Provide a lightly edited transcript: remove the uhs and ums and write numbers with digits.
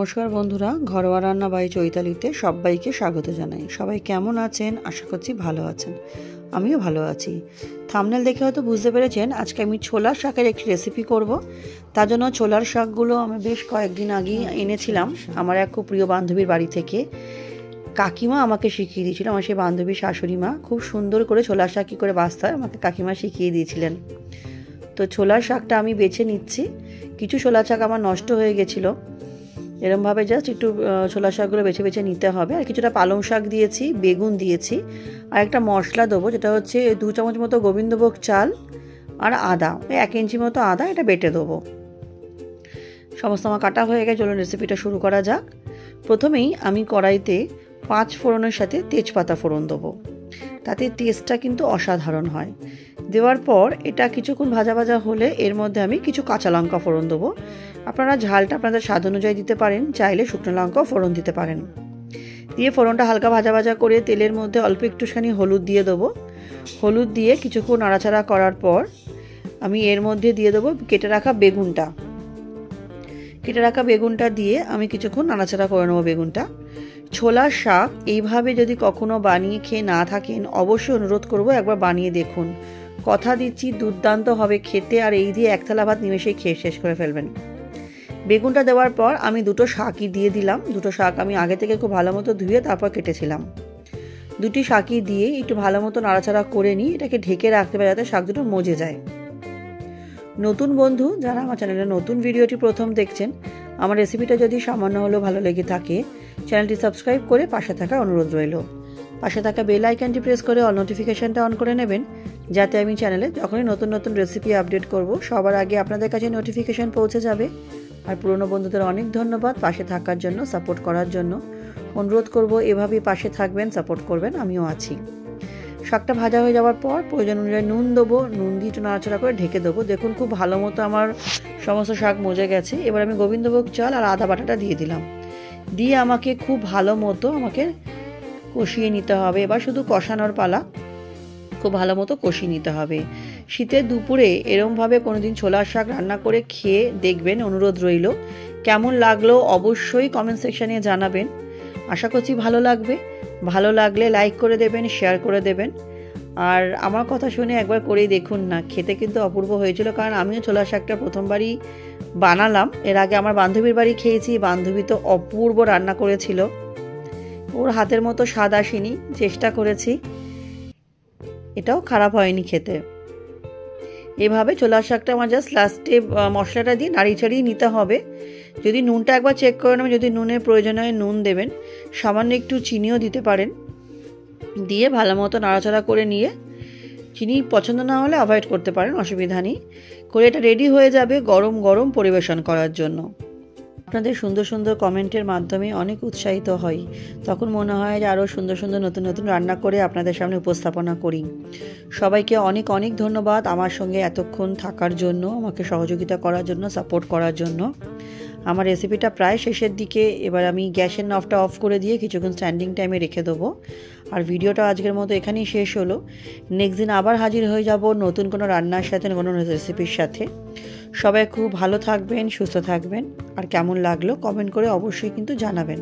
নমস্কার বন্ধুরা, ঘরোয়া রান্না বাই চৈতালিতে সবাইকে স্বাগত জানাই। সবাই কেমন আছেন? আশা করছি ভালো আছেন। আমিও ভালো আছি। থাম্বনেল দেখে হয়তো বুঝতে পেরেছেন আজকে আমি ছোলার শাকের একটি রেসিপি করব। তার জন্য ছোলার শাকগুলো আমি বেশ কয়েকদিন আগেই এনেছিলাম আমার এক খুব প্রিয় বান্ধবীর বাড়ি থেকে। কাকিমা আমাকে শিখিয়ে দিয়েছিল, আমার সেই বান্ধবীর শাশুড়ি মা খুব সুন্দর করে ছোলার শাক কী করে বাছতে হয় আমাকে কাকিমা শিখিয়ে দিয়েছিলেন। তো ছোলার শাকটা আমি বেছে নিচ্ছি। কিছু ছোলার শাক আমার নষ্ট হয়ে গেছিলো, এরমভাবে জাস্ট একটু ছোলা শাকগুলো বেছে বেছে নিতে হবে। আর কিছুটা পালং শাক দিয়েছি, বেগুন দিয়েছি, আর একটা মশলা দেবো যেটা হচ্ছে 2 চামচ মতো গোবিন্দভোগ চাল আর আদা, 1 ইঞ্চি মতো আদা, এটা বেটে দেবো। সমস্ত আমার কাটা হয়ে গেছে, চলুন রেসিপিটা শুরু করা যাক। প্রথমেই আমি কড়াইতে 5 ফোড়নের সাথে তেজপাতা ফোড়ন দেবো, তাতে টেস্টটা কিন্তু অসাধারণ হয়। দেওয়ার পর এটা কিছুক্ষণ ভাজা ভাজা হলে এর মধ্যে আমি কিছু কাঁচা লঙ্কা ফোড়ন দেবো। আপনারা ঝালটা আপনাদের স্বাদ অনুযায়ী দিতে পারেন, চাইলে শুকনো লঙ্কাও ফোড়ন দিতে পারেন। দিয়ে ফোড়নটা হালকা ভাজা ভাজা করে তেলের মধ্যে অল্প একটুখানি হলুদ দিয়ে দেবো। হলুদ দিয়ে কিছুক্ষণ নাড়াচাড়া করার পর আমি এর মধ্যে দিয়ে দেবো কেটে রাখা বেগুনটা দিয়ে আমি কিছুক্ষণ নাড়াচাড়া করে নেবো বেগুনটা। ছোলার শাক এইভাবে যদি কখনো বানিয়ে খেয়ে না থাকেন অবশ্যই অনুরোধ করব একবার বানিয়ে দেখুন। কথা দিচ্ছি দুর্দান্ত হবে খেতে, আর এই দিয়ে 1 থালা ভাত নিমেষেই খেয়ে শেষ করে ফেলবেন। বেগুনটা দেওয়ার পর আমি 2টো শাকই দিয়ে দিলাম। 2টো শাক আমি আগে থেকে খুব ভালো মতো ধুয়ে তারপর কেটেছিলাম। 2টি শাকই দিয়ে একটু ভালো মতো নাড়াচাড়া করে নিই, এটাকে ঢেকে রাখতে হবে যাতে শাক দুটো মজে যায়। নতুন বন্ধু যারা আমার চ্যানেলে নতুন ভিডিওটি প্রথম দেখছেন, আমার রেসিপিটা যদি সামান্য হলেও ভালো লেগে থাকে চ্যানেলটি সাবস্ক্রাইব করে পাশে থাকার অনুরোধ রইল। পাশে থাকা বেল আইকনটি প্রেস করে অল নোটিফিকেশানটা অন করে নেবেন, যাতে আমি চ্যানেলে যখনই নতুন নতুন রেসিপি আপডেট করব সবার আগে আপনাদের কাছে নোটিফিকেশান পৌঁছে যাবে। আর পুরনো বন্ধুদের অনেক ধন্যবাদ পাশে থাকার জন্য, সাপোর্ট করার জন্য। অনুরোধ করব এভাবেই পাশে থাকবেন, সাপোর্ট করবেন, আমিও আছি। শাকটা ভাজা হয়ে যাওয়ার পর প্রয়োজন অনুযায়ী নুন দেবো, নুন দিয়ে একটু নাড়াচাড়া করে ঢেকে দেবো। দেখুন খুব ভালো মতো আমার সমস্ত শাক মজে গেছে। এবার আমি গোবিন্দভোগ চাল আর আদা বাটাটা দিয়ে দিলাম। দিয়ে আমাকে খুব ভালো মতো কষিয়ে নিতে হবে। এবার শুধু কষানোর পালা, খুব ভালো মতো কষিয়ে নিতে হবে। শীতের দুপুরে এরমভাবে কোনোদিন ছোলার শাক রান্না করে খেয়ে দেখবেন, অনুরোধ রইল। কেমন লাগলো অবশ্যই কমেন্ট সেকশানে জানাবেন। আশা করছি ভালো লাগবে। ভালো লাগলে লাইক করে দেবেন, শেয়ার করে দেবেন। আর আমার কথা শুনে একবার করেই দেখুন না, খেতে কিন্তু অপূর্ব হয়েছিল। কারণ আমিও ছোলার শাকটা প্রথমবারই বানালাম। এর আগে আমার বান্ধবীর বাড়ি খেয়েছি, বান্ধবী তো অপূর্ব রান্না করেছিল, ওর হাতের মতো স্বাদ আসেনি, চেষ্টা করেছি, এটাও খারাপ হয়নি খেতে। এভাবে ছোলার শাকটা আমার জাস্ট লাস্টে মশলাটা দিয়ে নাড়িয়ে চাড়িয়ে নিতে হবে। যদি নুনটা একবার চেক করে নেবেন, যদি নুনের প্রয়োজন হয় নুন দেবেন, সামান্য একটু চিনিও দিতে পারেন। দিয়ে ভালো মতো নাড়াচাড়া করে নিয়ে, চিনি পছন্দ না হলে অ্যাভয়েড করতে পারেন, অসুবিধা নেই, করে এটা রেডি হয়ে যাবে গরম গরম পরিবেশন করার জন্য। আপনাদের সুন্দর সুন্দর কমেন্টের মাধ্যমে অনেক উৎসাহিত হই, তখন মনে হয় যে আরও সুন্দর সুন্দর নতুন নতুন রান্না করে আপনাদের সামনে উপস্থাপনা করি। সবাইকে অনেক অনেক ধন্যবাদ আমার সঙ্গে এতক্ষণ থাকার জন্য, আমাকে সহযোগিতা করার জন্য, সাপোর্ট করার জন্য। আমার রেসিপিটা প্রায় শেষের দিকে। এবার আমি গ্যাসের নবটা অফ করে দিয়ে কিছুক্ষণ স্ট্যান্ডিং টাইমে রেখে দেবো। আর ভিডিওটা আজকের মতো এখানেই শেষ হলো। নেক্সট দিন আবার হাজির হয়ে যাব নতুন কোনো রান্নার সাথে, কোনো রেসিপির সাথে। সবাই খুব ভালো থাকবেন, সুস্থ থাকবেন। আর কেমন লাগলো কমেন্ট করে অবশ্যই কিন্তু জানাবেন।